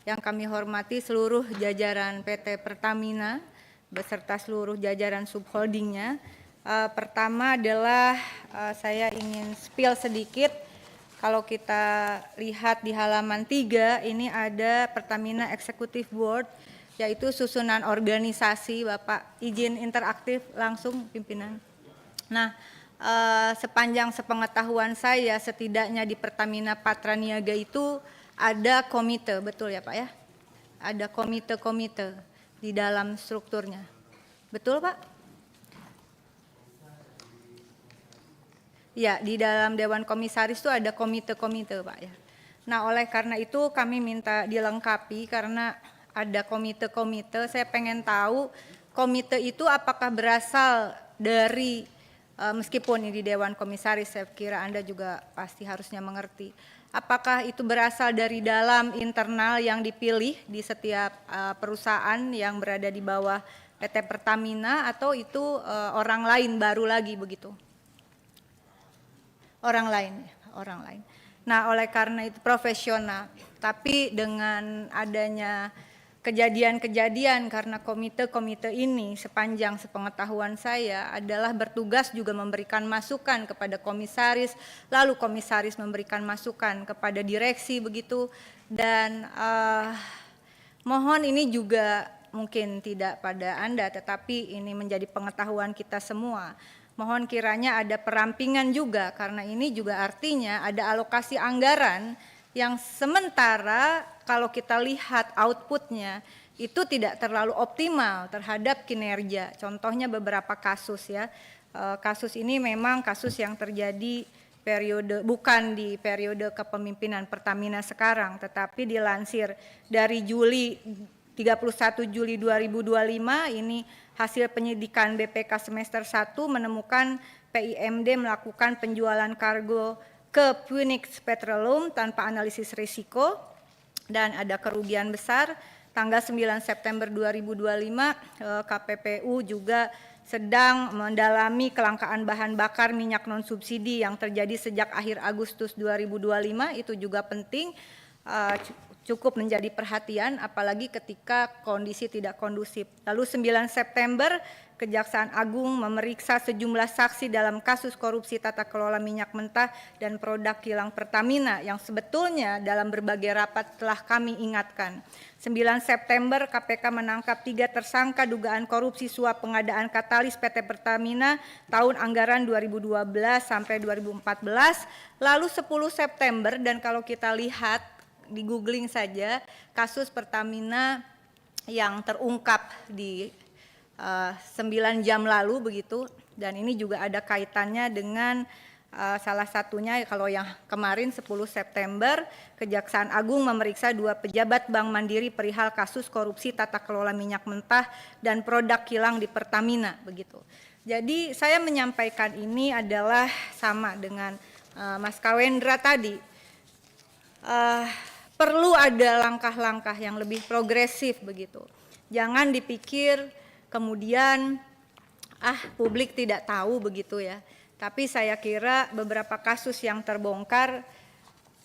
yang kami hormati seluruh jajaran PT Pertamina beserta seluruh jajaran subholdingnya. Pertama adalah saya ingin spill sedikit. Kalau kita lihat di halaman 3, ini ada Pertamina Executive Board, yaitu susunan organisasi. Bapak izin interaktif langsung pimpinan. Nah, sepanjang sepengetahuan saya, setidaknya di Pertamina Patraniaga itu ada komite, betul ya Pak ya? Ada komite-komite di dalam strukturnya. Betul Pak? Ya, di dalam Dewan Komisaris itu ada komite-komite Pak ya. Nah, oleh karena itu kami minta dilengkapi karena ada komite-komite. Saya pengen tahu komite itu apakah berasal dari, meskipun ini di Dewan Komisaris, saya kira Anda juga pasti harusnya mengerti. Apakah itu berasal dari dalam internal yang dipilih di setiap perusahaan yang berada di bawah PT Pertamina, atau itu orang lain baru lagi begitu? Orang lain. Nah, oleh karena itu profesional, tapi dengan adanya kejadian-kejadian, karena komite-komite ini sepanjang sepengetahuan saya adalah bertugas juga memberikan masukan kepada komisaris, lalu komisaris memberikan masukan kepada direksi begitu, dan mohon ini juga mungkin tidak pada Anda, tetapi ini menjadi pengetahuan kita semua. Mohon kiranya ada perampingan juga, karena ini juga artinya ada alokasi anggaran yang sementara kalau kita lihat outputnya itu tidak terlalu optimal terhadap kinerja. Contohnya beberapa kasus ya, kasus ini memang kasus yang terjadi bukan di periode kepemimpinan Pertamina sekarang, tetapi dilansir dari 31 Juli 2025 ini hasil penyidikan BPK semester 1 menemukan PIMD melakukan penjualan kargo ke Phoenix Petroleum tanpa analisis risiko dan ada kerugian besar. Tanggal 9 September 2025 KPPU juga sedang mendalami kelangkaan bahan bakar minyak non subsidi yang terjadi sejak akhir Agustus 2025, itu juga penting, cukup menjadi perhatian apalagi ketika kondisi tidak kondusif. Lalu 9 September Kejaksaan Agung memeriksa sejumlah saksi dalam kasus korupsi tata kelola minyak mentah dan produk kilang Pertamina yang sebetulnya dalam berbagai rapat telah kami ingatkan. 9 September KPK menangkap 3 tersangka dugaan korupsi suap pengadaan katalis PT Pertamina tahun anggaran 2012 sampai 2014. Lalu 10 September, dan kalau kita lihat di googling saja kasus Pertamina yang terungkap di 9 jam lalu begitu, dan ini juga ada kaitannya dengan salah satunya kalau yang kemarin 10 September Kejaksaan Agung memeriksa 2 pejabat Bank Mandiri perihal kasus korupsi tata kelola minyak mentah dan produk kilang di Pertamina begitu. Jadi saya menyampaikan ini adalah sama dengan Mas Kawendra tadi, perlu ada langkah-langkah yang lebih progresif begitu. Jangan dipikir kemudian publik tidak tahu begitu ya. Tapi saya kira beberapa kasus yang terbongkar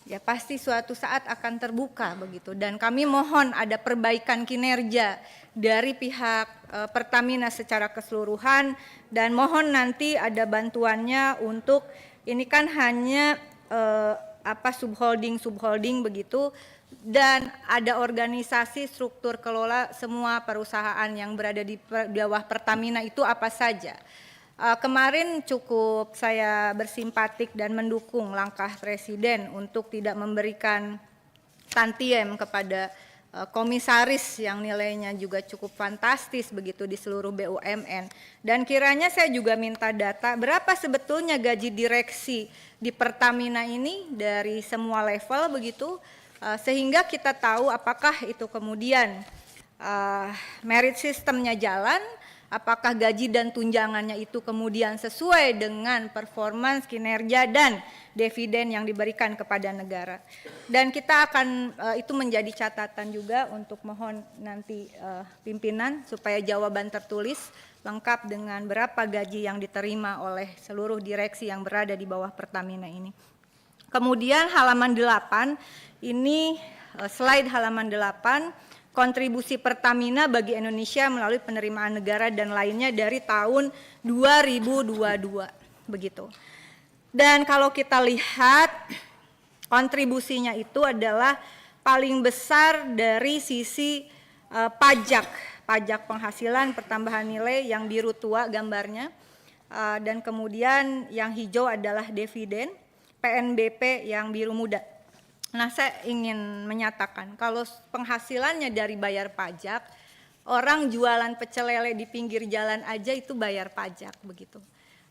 ya pasti suatu saat akan terbuka begitu, dan kami mohon ada perbaikan kinerja dari pihak Pertamina secara keseluruhan, dan mohon nanti ada bantuannya untuk ini kan hanya subholding begitu, dan ada organisasi struktur kelola semua perusahaan yang berada di bawah Pertamina itu apa saja. Kemarin cukup saya bersimpatik dan mendukung langkah Presiden untuk tidak memberikan tantiem kepada komisaris yang nilainya juga cukup fantastis begitu di seluruh BUMN. Dan kiranya saya juga minta data berapa sebetulnya gaji direksi di Pertamina ini dari semua level begitu, sehingga kita tahu apakah itu kemudian merit sistemnya jalan, apakah gaji dan tunjangannya itu kemudian sesuai dengan performance, kinerja, dan dividen yang diberikan kepada negara. Dan kita akan, itu menjadi catatan juga untuk mohon nanti pimpinan supaya jawaban tertulis lengkap dengan berapa gaji yang diterima oleh seluruh direksi yang berada di bawah Pertamina ini. Kemudian halaman 8 ini slide halaman 8, kontribusi Pertamina bagi Indonesia melalui penerimaan negara dan lainnya dari tahun 2022 begitu. Dan kalau kita lihat kontribusinya itu adalah paling besar dari sisi pajak penghasilan pertambahan nilai yang biru tua gambarnya, dan kemudian yang hijau adalah dividen, PNBP yang biru muda. Nah, saya ingin menyatakan kalau penghasilannya dari bayar pajak, orang jualan pecel lele di pinggir jalan aja itu bayar pajak begitu.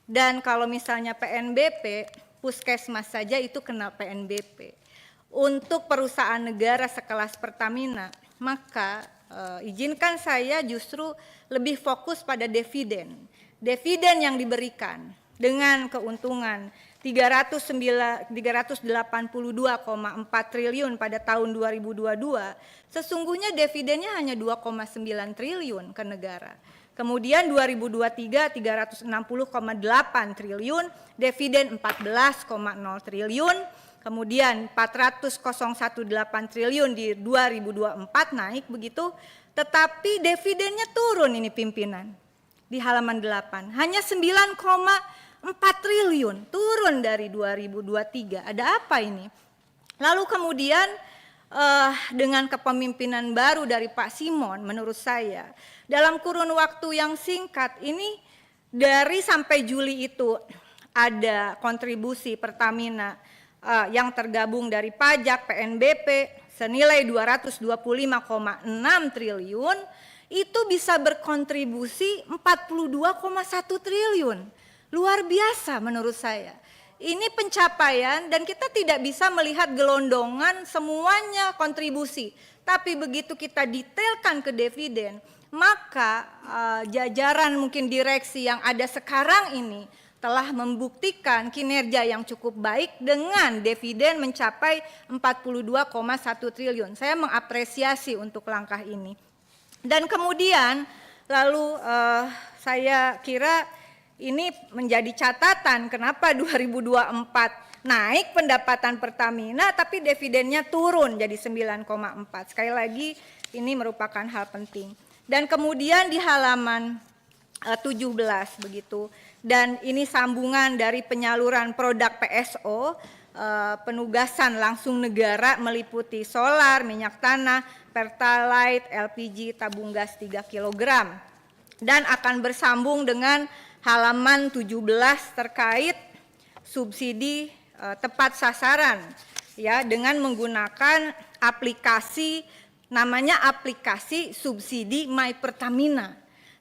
Dan kalau misalnya PNBP, puskesmas saja itu kena PNBP. Untuk perusahaan negara sekelas Pertamina, maka izinkan saya justru lebih fokus pada dividen. Dividen yang diberikan dengan keuntungan 382,4 triliun pada tahun 2022, sesungguhnya dividennya hanya 2,9 triliun ke negara. Kemudian 2023 360,8 triliun, dividen 14,0 triliun, kemudian 400,018 triliun di 2024 naik begitu, tetapi dividennya turun ini pimpinan. Di halaman 8, hanya 9,4 triliun, turun dari 2023. Ada apa ini? Lalu kemudian dengan kepemimpinan baru dari Pak Simon, menurut saya dalam kurun waktu yang singkat ini, dari sampai Juli itu ada kontribusi Pertamina yang tergabung dari pajak PNBP senilai 225,6 triliun, itu bisa berkontribusi 42,1 triliun. Luar biasa menurut saya. Ini pencapaian dan kita tidak bisa melihat gelondongan semuanya kontribusi. Tapi begitu kita detailkan ke dividen, maka jajaran mungkin direksi yang ada sekarang ini telah membuktikan kinerja yang cukup baik dengan dividen mencapai 42,1 triliun. Saya mengapresiasi untuk langkah ini. Dan kemudian lalu saya kira ini menjadi catatan kenapa 2024 naik pendapatan Pertamina tapi dividennya turun jadi 9,4. Sekali lagi ini merupakan hal penting. Dan kemudian di halaman 17 begitu. Dan ini sambungan dari penyaluran produk PSO, penugasan langsung negara meliputi solar, minyak tanah, Pertalite, LPG, tabung gas 3 kg. Dan akan bersambung dengan halaman 17 terkait subsidi tepat sasaran ya, dengan menggunakan aplikasi namanya aplikasi subsidi My Pertamina.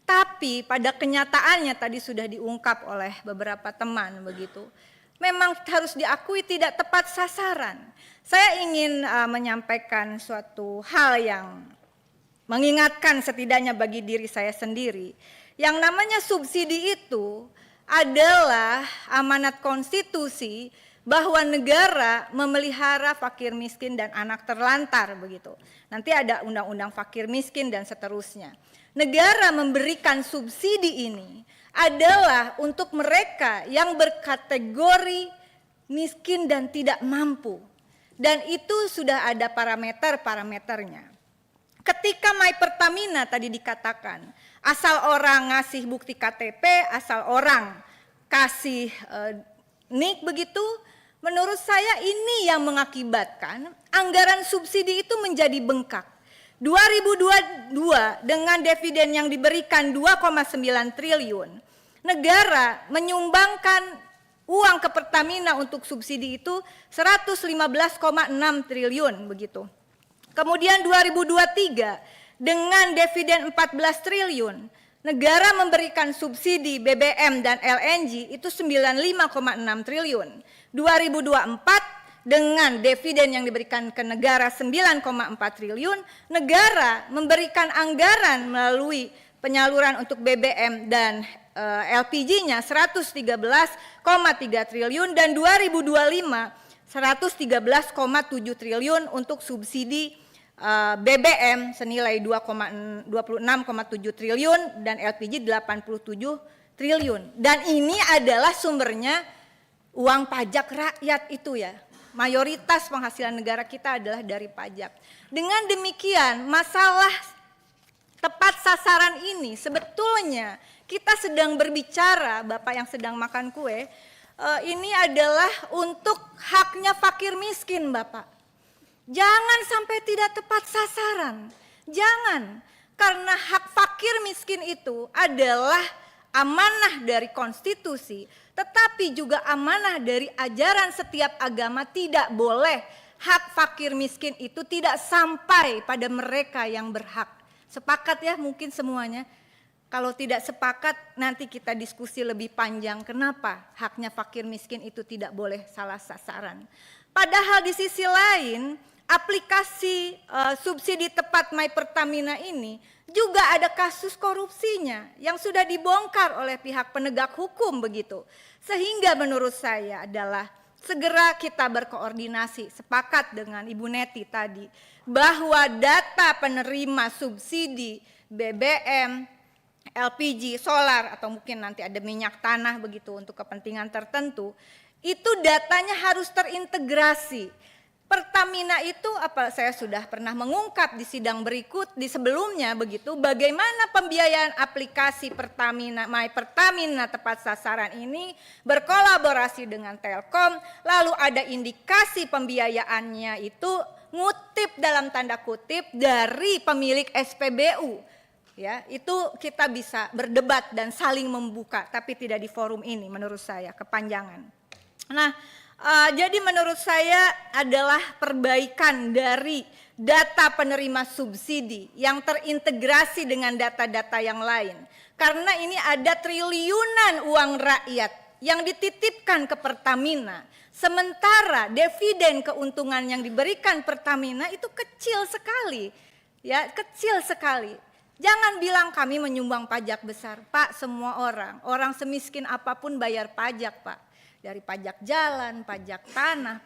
Tapi pada kenyataannya tadi sudah diungkap oleh beberapa teman begitu. Memang harus diakui tidak tepat sasaran. Saya ingin menyampaikan suatu hal yang mengingatkan setidaknya bagi diri saya sendiri. Yang namanya subsidi itu adalah amanat konstitusi bahwa negara memelihara fakir miskin dan anak terlantar begitu. Nanti ada undang-undang fakir miskin dan seterusnya. Negara memberikan subsidi ini adalah untuk mereka yang berkategori miskin dan tidak mampu. Dan itu sudah ada parameternya. Ketika My Pertamina tadi dikatakan, asal orang ngasih bukti KTP, asal orang kasih NIK begitu, menurut saya ini yang mengakibatkan anggaran subsidi itu menjadi bengkak. 2022 dengan dividen yang diberikan 2,9 triliun, negara menyumbangkan uang ke Pertamina untuk subsidi itu 115,6 triliun begitu. Kemudian 2023 dengan dividen 14 triliun, negara memberikan subsidi BBM dan LNG itu 95,6 triliun. 2024 dengan dividen yang diberikan ke negara 9,4 triliun, negara memberikan anggaran melalui penyaluran untuk BBM dan LPG-nya 113,3 triliun dan 2025 113,7 triliun untuk subsidi BBM senilai 26,7 triliun dan LPG 87 triliun. Dan ini adalah sumbernya uang pajak rakyat itu ya. mayoritas penghasilan negara kita adalah dari pajak. Dengan demikian, masalah tepat sasaran ini sebetulnya kita sedang berbicara, Bapak yang sedang makan kue, ini adalah untuk haknya fakir miskin, Bapak. Jangan sampai tidak tepat sasaran. Jangan, karena hak fakir miskin itu adalah amanah dari konstitusi, tetapi juga amanah dari ajaran setiap agama. Tidak boleh hak fakir miskin itu tidak sampai pada mereka yang berhak. Sepakat ya mungkin semuanya? Kalau tidak sepakat nanti kita diskusi lebih panjang kenapa haknya fakir miskin itu tidak boleh salah sasaran. Padahal di sisi lain aplikasi subsidi tepat My Pertamina ini juga ada kasus korupsinya yang sudah dibongkar oleh pihak penegak hukum begitu. Sehingga menurut saya adalah segera kita berkoordinasi, sepakat dengan Ibu Neti tadi bahwa data penerima subsidi BBM, LPG, solar atau mungkin nanti ada minyak tanah begitu untuk kepentingan tertentu, itu datanya harus terintegrasi. Pertamina itu saya sudah pernah mengungkap di sidang berikut di sebelumnya begitu, bagaimana pembiayaan aplikasi Pertamina My Pertamina tepat sasaran ini berkolaborasi dengan Telkom, lalu ada indikasi pembiayaannya itu ngutip dalam tanda kutip dari pemilik SPBU. Ya, itu kita bisa berdebat dan saling membuka, tapi tidak di forum ini menurut saya kepanjangan. Nah, jadi menurut saya adalah perbaikan dari data penerima subsidi yang terintegrasi dengan data-data yang lain. Karena ini ada triliunan uang rakyat yang dititipkan ke Pertamina. Sementara dividen keuntungan yang diberikan Pertamina itu kecil sekali. Ya, kecil sekali. Jangan bilang kami menyumbang pajak besar. Pak, semua orang semiskin apapun bayar pajak, Pak. Dari pajak jalan, pajak tanah,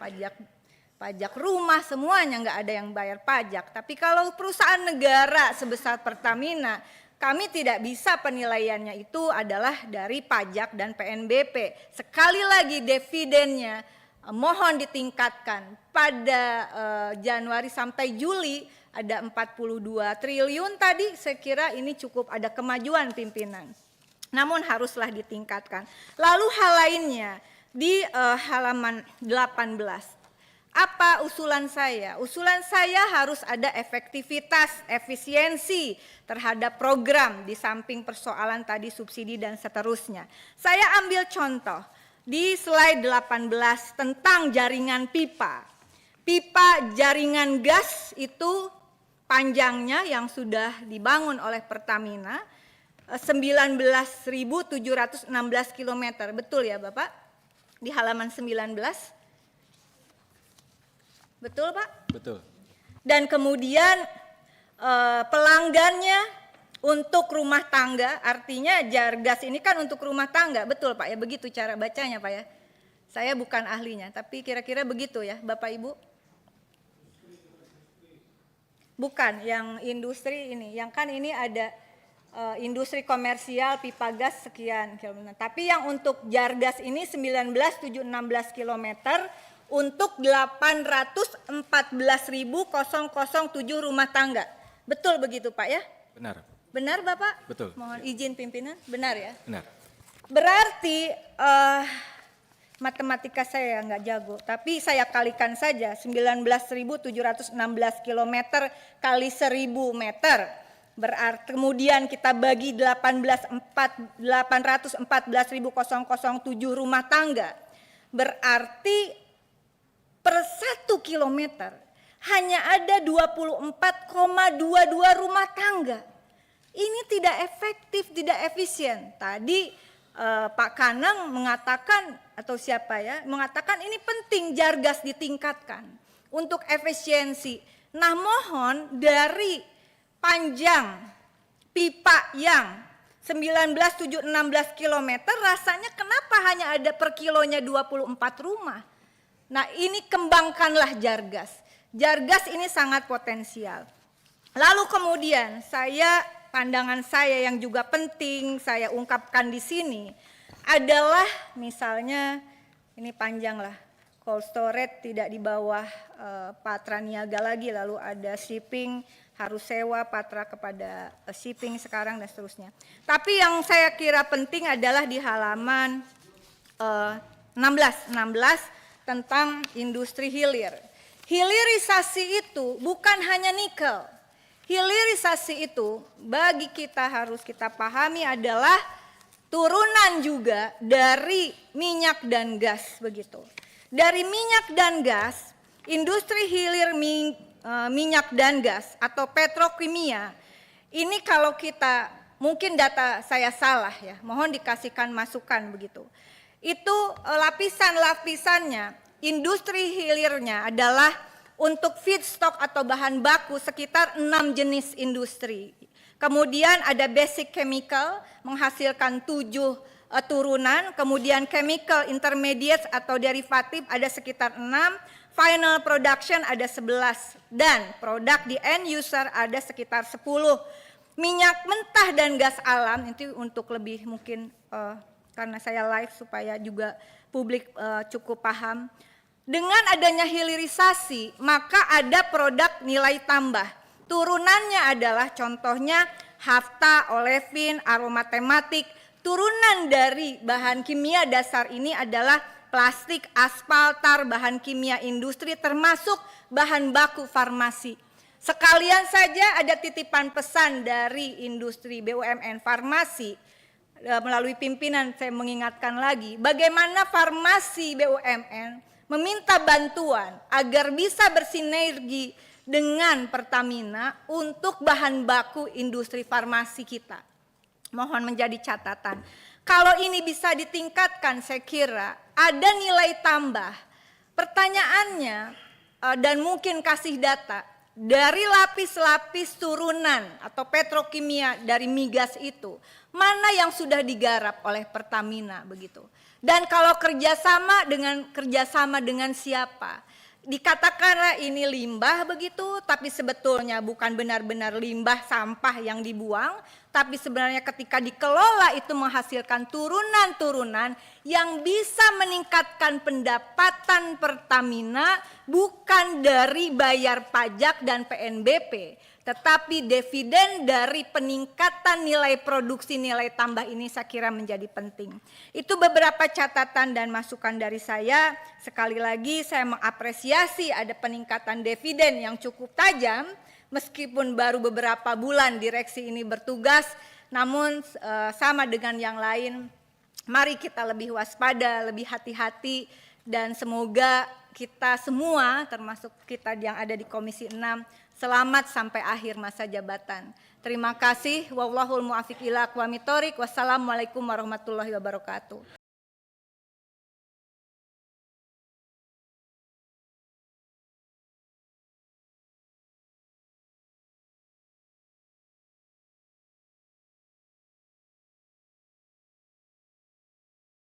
pajak rumah, semuanya nggak ada yang bayar pajak. Tapi kalau perusahaan negara sebesar Pertamina, kami tidak bisa penilaiannya itu adalah dari pajak dan PNBP. Sekali lagi dividennya mohon ditingkatkan. Pada Januari sampai Juli ada 42 triliun tadi, saya kira ini cukup ada kemajuan pimpinan. Namun haruslah ditingkatkan. Lalu hal lainnya, di halaman 18. Apa usulan saya? Usulan saya harus ada efektivitas, efisiensi terhadap program di samping persoalan tadi subsidi dan seterusnya. Saya ambil contoh di slide 18 tentang jaringan pipa. Pipa jaringan gas itu panjangnya yang sudah dibangun oleh Pertamina 19.716 km. Betul ya Bapak? Di halaman 19. Betul Pak? Betul. Dan kemudian pelanggannya untuk rumah tangga, artinya Jargas ini kan untuk rumah tangga, betul Pak ya, begitu cara bacanya Pak ya. Saya bukan ahlinya, tapi kira-kira begitu ya Bapak Ibu. Bukan, yang industri ini, yang kan ini ada industri komersial pipa gas sekian kilometer. Tapi yang untuk Jargas ini 19.716 km untuk 814.007 rumah tangga. Betul begitu Pak ya? Benar. Benar Bapak? Betul. Mohon izin pimpinan, benar ya? Benar. Berarti matematika saya nggak jago, tapi saya kalikan saja 19.716 km kali 1.000 meter. Berarti kemudian kita bagi 814.007 rumah tangga. Berarti per 1 kilometer hanya ada 24,22 rumah tangga. Ini tidak efektif, tidak efisien. Tadi Pak Kanang mengatakan atau siapa ya, mengatakan ini penting Jargas ditingkatkan untuk efisiensi. Nah, mohon dari panjang pipa yang 19.716 km rasanya kenapa hanya ada per kilonya 24 rumah. Nah, ini kembangkanlah Jargas. Jargas ini sangat potensial. Lalu kemudian pandangan saya yang juga penting saya ungkapkan di sini adalah misalnya ini panjang lah cold storage tidak di bawah patra niaga lagi, lalu ada shipping harus sewa patra kepada shipping sekarang dan seterusnya. Tapi yang saya kira penting adalah di halaman 16 tentang industri hilir. Hilirisasi itu bukan hanya nikel. Hilirisasi itu bagi kita harus kita pahami adalah turunan juga dari minyak dan gas begitu. Dari minyak dan gas, industri hilir minyak dan gas atau petrokimia ini kalau kita mungkin data saya salah ya, mohon dikasihkan masukan begitu. Itu lapisan-lapisannya, industri hilirnya adalah untuk feedstock atau bahan baku sekitar 6 jenis industri. Kemudian ada basic chemical menghasilkan 7 turunan, kemudian chemical intermediates atau derivatif ada sekitar 6, final production ada 11, dan produk di end user ada sekitar 10. Minyak mentah dan gas alam itu untuk lebih mungkin karena saya live supaya juga publik cukup paham. Dengan adanya hilirisasi, maka ada produk nilai tambah. Turunannya adalah contohnya hafta, olefin, aroma tematik. Turunan dari bahan kimia dasar ini adalah plastik, aspal, tar, bahan kimia industri termasuk bahan baku farmasi. Sekalian saja ada titipan pesan dari industri BUMN farmasi melalui pimpinan saya mengingatkan lagi bagaimana farmasi BUMN meminta bantuan agar bisa bersinergi dengan Pertamina untuk bahan baku industri farmasi kita. Mohon menjadi catatan. Kalau ini bisa ditingkatkan saya kira ada nilai tambah. Pertanyaannya dan mungkin kasih data dari lapis-lapis turunan atau petrokimia dari migas itu mana yang sudah digarap oleh Pertamina begitu. Dan kalau kerjasama dengan siapa? Dikatakanlah ini limbah begitu, tapi sebetulnya bukan benar-benar limbah sampah yang dibuang, tapi sebenarnya ketika dikelola itu menghasilkan turunan-turunan yang bisa meningkatkan pendapatan Pertamina bukan dari bayar pajak dan PNBP, tetapi dividen dari peningkatan nilai produksi nilai tambah ini saya kira menjadi penting. Itu beberapa catatan dan masukan dari saya. Sekali lagi saya mengapresiasi ada peningkatan dividen yang cukup tajam meskipun baru beberapa bulan direksi ini bertugas, namun sama dengan yang lain mari kita lebih waspada, lebih hati-hati dan semoga kita semua termasuk kita yang ada di Komisi 6 selamat sampai akhir masa jabatan. Terima kasih. Wallahul muwaffiq ila aqwamit thoriq. Wassalamualaikum warahmatullahi wabarakatuh.